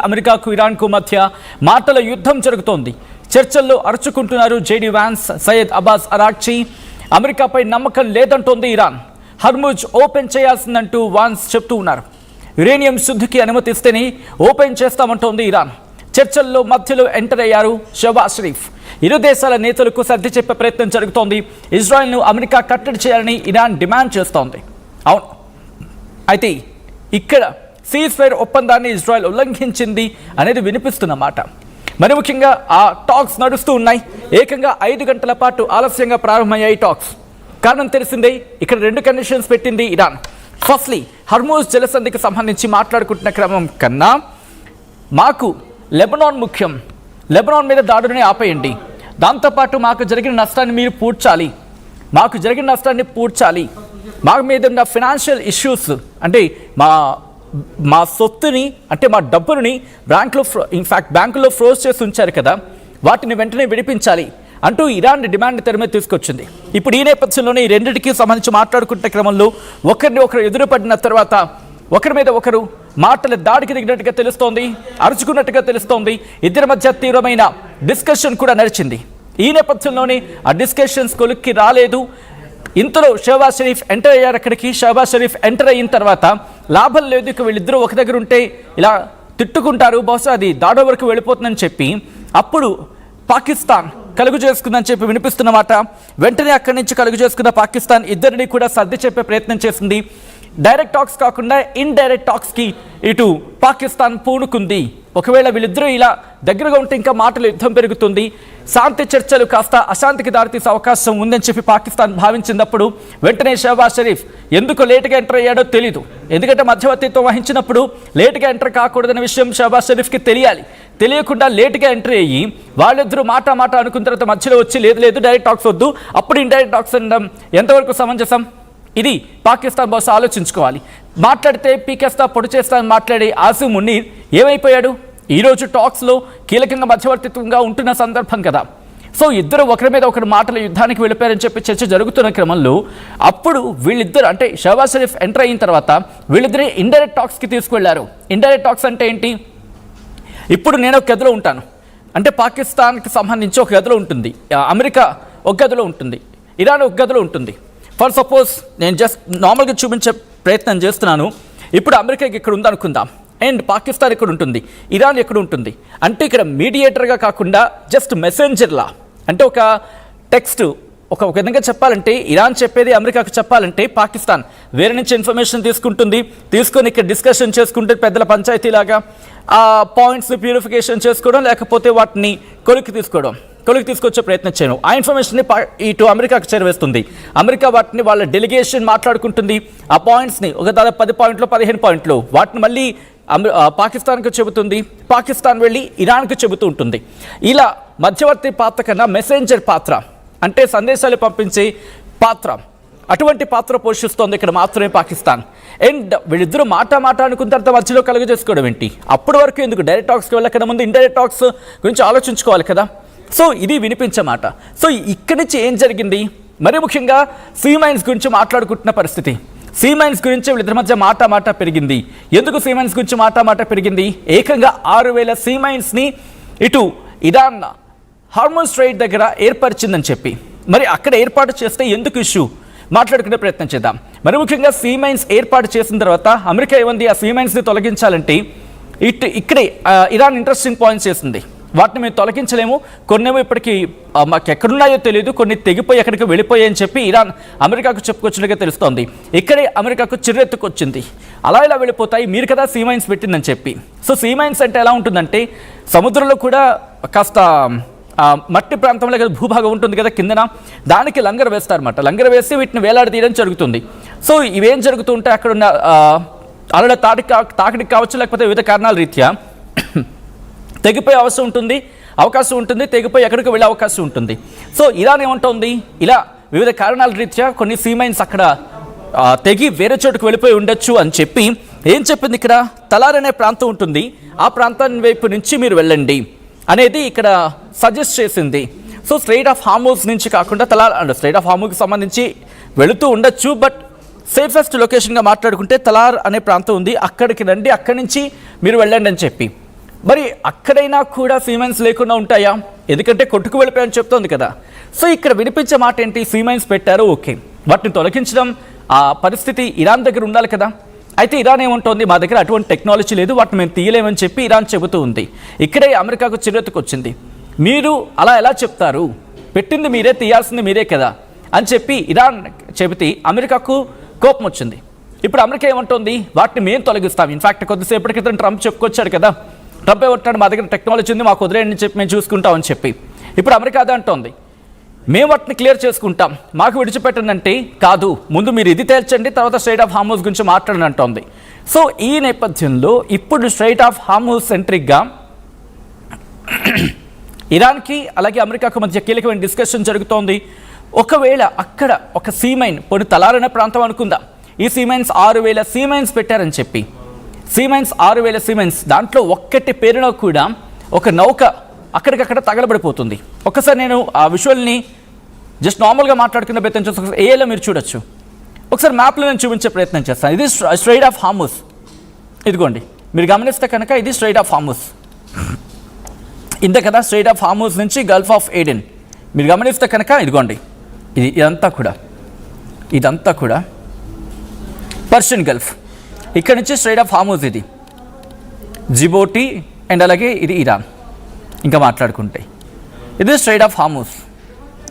అమెరికాకు ఇరాన్కు మధ్య మాటల యుద్ధం జరుగుతోంది. చర్చల్లో అరుచుకుంటున్నారు JD Vance, Seyed Abbas Araghchi. అమెరికాపై నమ్మకం లేదంటోంది ఇరాన్. హర్ముజ్ ఓపెన్ చేయాల్సిందంటూ వాన్స్ చెప్తూ ఉన్నారు. యురేనియం శుద్ధికి అనుమతిస్తేనే ఓపెన్ చేస్తామంటోంది ఇరాన్. చర్చల్లో మధ్యలో ఎంటర్ అయ్యారు షహబాజ్ షరీఫ్. ఇరు దేశాల నేతలకు సర్ది చెప్పే ప్రయత్నం జరుగుతోంది. ఇజ్రాయెల్ను అమెరికా కట్టడి చేయాలని ఇరాన్ డిమాండ్ చేస్తోంది. అవును, అయితే ఇక్కడ సీజ్ ఫైర్ ఒప్పందాన్ని ఇజ్రాయెల్ ఉల్లంఘించింది అనేది వినిపిస్తున్నమాట. మరి ముఖ్యంగా ఆ టాక్స్ నడుస్తూ ఉన్నాయి. ఏకంగా 5 గంటల పాటు ఆలస్యంగా ప్రారంభమయ్యాయి టాక్స్. కారణం తెలిసిందే, ఇక్కడ 2 కండిషన్స్ పెట్టింది ఇరాన్. ఫస్ట్లీ, హర్మూజ్ జలసంధికి సంబంధించి మాట్లాడుకుంటున్న క్రమం కన్నా మాకు లెబనాన్ ముఖ్యం. లెబనాన్ మీద దాడుని ఆపేయండి. దాంతోపాటు మాకు జరిగిన నష్టాన్ని మీరు పూడ్చాలి. మా మీద ఉన్న ఫినాన్షియల్ ఇష్యూస్, అంటే మా సొత్తుని, అంటే మా డబ్బుని బ్యాంకులో ఫ్రోజ్ చేసి ఉంచారు కదా, వాటిని వెంటనే విడిపించాలి అంటూ ఇరాన్ డిమాండ్ తెర మీద తీసుకొచ్చింది. ఇప్పుడు ఈ నేపథ్యంలోనే ఈ రెండింటికి సంబంధించి మాట్లాడుకుంటున్న క్రమంలో ఒకరిని ఒకరు ఎదురుపడిన తర్వాత ఒకరి మీద ఒకరు మాటల దాడికి దిగినట్టుగా తెలుస్తోంది, అరుచుకున్నట్టుగా తెలుస్తోంది. ఇద్దరి మధ్య తీవ్రమైన డిస్కషన్ కూడా నడిచింది. ఈ నేపథ్యంలోనే ఆ డిస్కషన్స్ కొలిక్కి రాలేదు. ఇంతలో షహబాజ్ షరీఫ్ ఎంటర్ అయ్యారు అక్కడికి. షహబాజ్ షరీఫ్ ఎంటర్ అయిన తర్వాత లాభం లేదు, ఇక వీళ్ళిద్దరూ ఒక దగ్గర ఉంటే ఇలా తిట్టుకుంటారు, బహుశా అది దాడో వరకు వెళ్ళిపోతుందని చెప్పి అప్పుడు పాకిస్తాన్ కలుగు చేసుకుందని చెప్పి వినిపిస్తున్నమాట. వెంటనే అక్కడి నుంచి కలుగు చేసుకున్న పాకిస్తాన్ ఇద్దరిని కూడా సర్ది చెప్పే ప్రయత్నం చేసింది. డైరెక్ట్ టాక్స్ కాకుండా ఇండైరెక్ట్ టాక్స్కి ఇటు పాకిస్తాన్ పూనుకుంది. ఒకవేళ వీళ్ళిద్దరూ ఇలా దగ్గరగా ఉంటే ఇంకా మాటల యుద్ధం పెరుగుతుంది, శాంతి చర్చలు కాస్త అశాంతికి దారితీసే అవకాశం ఉందని చెప్పి పాకిస్తాన్ భావించినప్పుడు వెంటనే షహబాజ్ షరీఫ్ ఎందుకు లేటుగా ఎంటర్ అయ్యాడో తెలీదు. ఎందుకంటే మధ్యవర్తిత్వం వహించినప్పుడు లేటుగా ఎంటర్ కాకూడదనే విషయం షహబాజ్ షరీఫ్కి తెలియకుండా లేటుగా ఎంట్రీ అయ్యి వాళ్ళిద్దరూ మాట అనుకున్న తర్వాత మధ్యలో వచ్చి లేదు డైరెక్ట్ టాక్స్ వద్దు, అప్పుడు ఇండైరెక్ట్ టాక్స్ అనడం ఎంతవరకు సమంజసం? ఇది పాకిస్తాన్ బహుశా ఆలోచించుకోవాలి. మాట్లాడితే పీకేస్తా పొడి చేస్తా అని మాట్లాడే ఆసిమ్ మునీర్ ఏమైపోయాడు? ఈరోజు టాక్స్లో కీలకంగా మధ్యవర్తిత్వంగా ఉంటున్న సందర్భం కదా. సో ఇద్దరు ఒకరి మీద ఒకరు మాటల యుద్ధానికి వెళ్ళిపోయారని చెప్పి చర్చ జరుగుతున్న క్రమంలో అప్పుడు వీళ్ళిద్దరు, అంటే షహబాజ్ షరీఫ్ ఎంటర్ అయిన తర్వాత వీళ్ళిద్దరే ఇండైరెక్ట్ టాక్స్కి తీసుకువెళ్లారు. ఇండైరెక్ట్ టాక్స్ అంటే ఏంటి? ఇప్పుడు నేను ఒక గదిలో ఉంటాను, అంటే పాకిస్తాన్కి సంబంధించి ఒక గదిలో ఉంటుంది, అమెరికా ఒక గదిలో ఉంటుంది, ఇరాన్ ఒక గదిలో ఉంటుంది. ఫర్ సపోజ్ నేను జస్ట్ నార్మల్గా చూపించే ప్రయత్నం చేస్తున్నాను. ఇప్పుడు అమెరికా ఇక్కడ ఉందనుకుందాం, అండ్ పాకిస్తాన్ ఇక్కడ ఉంటుంది, ఇరాన్ ఎక్కడ ఉంటుంది. అంటే ఇక్కడ మీడియేటర్గా కాకుండా జస్ట్ మెసెంజర్లా, అంటే ఒక టెక్స్ట్, ఒక విధంగా చెప్పాలంటే ఇరాన్ చెప్పేది అమెరికాకు చెప్పాలంటే పాకిస్తాన్ వేరే నుంచి ఇన్ఫర్మేషన్ తీసుకొని ఇక్కడ డిస్కషన్ చేసుకుంటే పెద్దల పంచాయతీలాగా ఆ పాయింట్స్ని ప్యూరిఫికేషన్ చేసుకోవడం, లేకపోతే వాటిని కొలిక్కి తీసుకొచ్చే ప్రయత్నం చేయడం. ఆ ఇన్ఫర్మేషన్ని ఇటు అమెరికాకు చేరవేస్తుంది. అమెరికా వాటిని వాళ్ళ డెలిగేషన్ మాట్లాడుకుంటుంది. ఆ పాయింట్స్ని ఒక దాదాపు 10 పాయింట్లు 15 పాయింట్లు వాటిని మళ్ళీ పాకిస్తాన్కి చెబుతుంది. పాకిస్తాన్ వెళ్ళి ఇరాన్కి చెబుతూ ఉంటుంది. ఇలా మధ్యవర్తి పాత్ర కన్నా మెసెంజర్ పాత్ర, అంటే సందేశాలు పంపించే పాత్ర, అటువంటి పాత్ర పోషిస్తోంది ఇక్కడ మాత్రమే పాకిస్తాన్. అండ్ వీళ్ళిద్దరూ మాట అనుకున్న తర్వాత మధ్యలో కలుగు చేసుకోవడం ఏంటి? అప్పటి వరకు ఎందుకు? డైరెక్ట్ టాక్స్కి వెళ్ళకన్నా ముందు ఇండైరెక్ట్ టాక్స్ గురించి ఆలోచించుకోవాలి కదా. సో ఇది వినిపించమాట. సో ఇక్కడి నుంచి ఏం జరిగింది? మరి ముఖ్యంగా సీ మైన్స్ గురించి మాట్లాడుకుంటున్న పరిస్థితి. సీ మైన్స్ గురించి వీళ్ళిద్దరి మధ్య మాట పెరిగింది. ఎందుకు సీ మైన్స్ గురించి మాట పెరిగింది? ఏకంగా 6000 సీ మైన్స్ని ఇటు ఇరాన్ హార్మోన్ స్ట్రైట్ దగ్గర ఏర్పరిచిందని చెప్పి, మరి అక్కడ ఏర్పాటు చేస్తే ఎందుకు ఇష్యూ మాట్లాడుకునే ప్రయత్నం చేద్దాం. మరి ముఖ్యంగా సీ మైన్స్ ఏర్పాటు చేసిన తర్వాత అమెరికా ఏమంది? ఆ సీ మైన్స్ని తొలగించాలంటే ఇక్కడే ఇరాన్ ఇంట్రెస్టింగ్ పాయింట్స్ చేస్తుంది. వాటిని మేము తొలగించలేము, కొన్నేమో ఇప్పటికీ మాకు ఎక్కడున్నాయో తెలియదు, కొన్ని తెగిపోయి ఎక్కడికి వెళ్ళిపోయాయని చెప్పి ఇరాన్ అమెరికాకు చెప్పుకొచ్చినట్టుగా తెలుస్తోంది. ఇక్కడే అమెరికాకు చిర్రెత్తుకొచ్చింది, అలా ఇలా వెళ్ళిపోతాయి, మీరు కదా సీ మైన్స్ పెట్టిందని చెప్పి. సో సీ మైన్స్ అంటే ఎలా ఉంటుందంటే సముద్రంలో కూడా కాస్త మట్టి ప్రాంతంలో కదా భూభాగం ఉంటుంది కదా కిందన, దానికి లంగర్ వేస్తారన్నమాట. లంగర్ వేసి వీటిని వేలాడదీయడం జరుగుతుంది. సో ఇవేం జరుగుతూ ఉంటే అక్కడున్న అలల తాకిడికి కావచ్చు, లేకపోతే వివిధ కారణాల రీత్యా తెగిపోయే అవకాశం ఉంటుంది, తెగిపోయి ఎక్కడికి వెళ్ళే అవకాశం ఉంటుంది. సో ఇరాన్ ఏమంటుంది? ఇలా వివిధ కారణాల రీత్యా కొన్ని సీ మైన్స్ అక్కడ తెగి వేరే చోటుకు వెళ్ళిపోయి ఉండొచ్చు అని చెప్పి ఏం చెప్పింది? ఇక్కడ తలార్ అనే ప్రాంతం ఉంటుంది, ఆ ప్రాంతాన్ని వైపు నుంచి మీరు వెళ్ళండి అనేది ఇక్కడ సజెస్ట్ చేసింది. సో స్ట్రైట్ ఆఫ్ హార్మూజ్ నుంచి కాకుండా తలార్, అంటే స్ట్రైట్ ఆఫ్ హార్మూజ్కి సంబంధించి వెళుతూ ఉండొచ్చు, బట్ సేఫెస్ట్ లొకేషన్గా మాట్లాడుకుంటే తలార్ అనే ప్రాంతం ఉంది, అక్కడికి రండి, అక్కడి నుంచి మీరు వెళ్ళండి అని చెప్పి. మరి అక్కడైనా కూడా సీమెన్స్ లేకుండా ఉంటాయా? ఎందుకంటే కొట్టుకు వెళ్ళిపోయాయని చెప్తోంది కదా. సో ఇక్కడ వినిపించే మాట ఏంటి? సీమెన్స్ పెట్టారు, ఓకే, వాటిని తొలగించడం ఆ పరిస్థితి ఇరాన్ దగ్గర ఉండాలి కదా. అయితే ఇరాన్ ఏముంటుంది, మా దగ్గర అటువంటి టెక్నాలజీ లేదు, వాటిని మేము తీయలేమని చెప్పి ఇరాన్ చెబుతూ ఉంది. ఇక్కడే అమెరికాకు చిరెత్తుకు వచ్చింది. మీరు అలా ఎలా చెప్తారు, పెట్టింది మీరే, తీయాల్సింది మీరే కదా అని చెప్పి ఇరాన్ చెబితే అమెరికాకు కోపం వచ్చింది. ఇప్పుడు అమెరికా ఏమంటుంది, వాటిని మేము తొలగిస్తాం. ఇన్ఫాక్ట్ కొద్దిసేపటి క్రితం ట్రంప్ చెప్పుకొచ్చాడు కదా, ట్రంప్ ఏమంటాడు, మా దగ్గర టెక్నాలజీ ఉంది, మాకు వదిలేయని చెప్పి మేము చూసుకుంటామని చెప్పి. ఇప్పుడు అమెరికా అదే అంటోంది, మేము వాటిని క్లియర్ చేసుకుంటాం, మాకు విడిచిపెట్టండి. కాదు, ముందు మీరు ఇది తేల్చండి, తర్వాత స్ట్రైట్ ఆఫ్ హార్మూజ్ గురించి మాట్లాడని అంటోంది. సో ఈ నేపథ్యంలో ఇప్పుడు స్ట్రైట్ ఆఫ్ హార్మూజ్ సెంట్రిక్గా ఇరాన్కి అలాగే అమెరికాకు మధ్య కీలకమైన డిస్కషన్ జరుగుతోంది. ఒకవేళ అక్కడ ఒక సీమైన్ పొడి తలారణ ప్రాంతం అనుకుందాం, ఈ సీమైన్స్ 6,000 సీమైన్స్ పెట్టారని చెప్పి, సీమైన్స్ 6,000 సీమైన్స్, దాంట్లో ఒక్కటి పేరులో కూడా ఒక నౌక అక్కడికక్కడ తగలబడిపోతుంది. ఒక్కసారి నేను ఆ విజువల్ని జస్ట్ నార్మల్గా మాట్లాడుకున్న ప్రయత్నం చేస్తాను. ఏలో మీరు చూడొచ్చు, ఒకసారి మ్యాప్లో నేను చూపించే ప్రయత్నం చేస్తాను. ఇది స్ట్రైట్ ఆఫ్ హార్మూజ్, ఇదిగోండి మీరు గమనిస్తే కనుక ఇది స్ట్రైట్ ఆఫ్ హార్మూజ్, ఇంత కదా స్ట్రైట్ ఆఫ్ హార్మూజ్ నుంచి గల్ఫ్ ఆఫ్ ఏడెన్. మీరు గమనిస్తే కనుక ఇదిగోండి, ఇదంతా కూడా పర్షియన్ గల్ఫ్. ఇక్కడ నుంచి స్ట్రైట్ ఆఫ్ హార్మూజ్, ఇది జిబోటి అండ్ అలాగే ఇది ఇరాన్. ఇంకా మాట్లాడుకుంటే ఇది స్ట్రైట్ ఆఫ్ హార్మూజ్.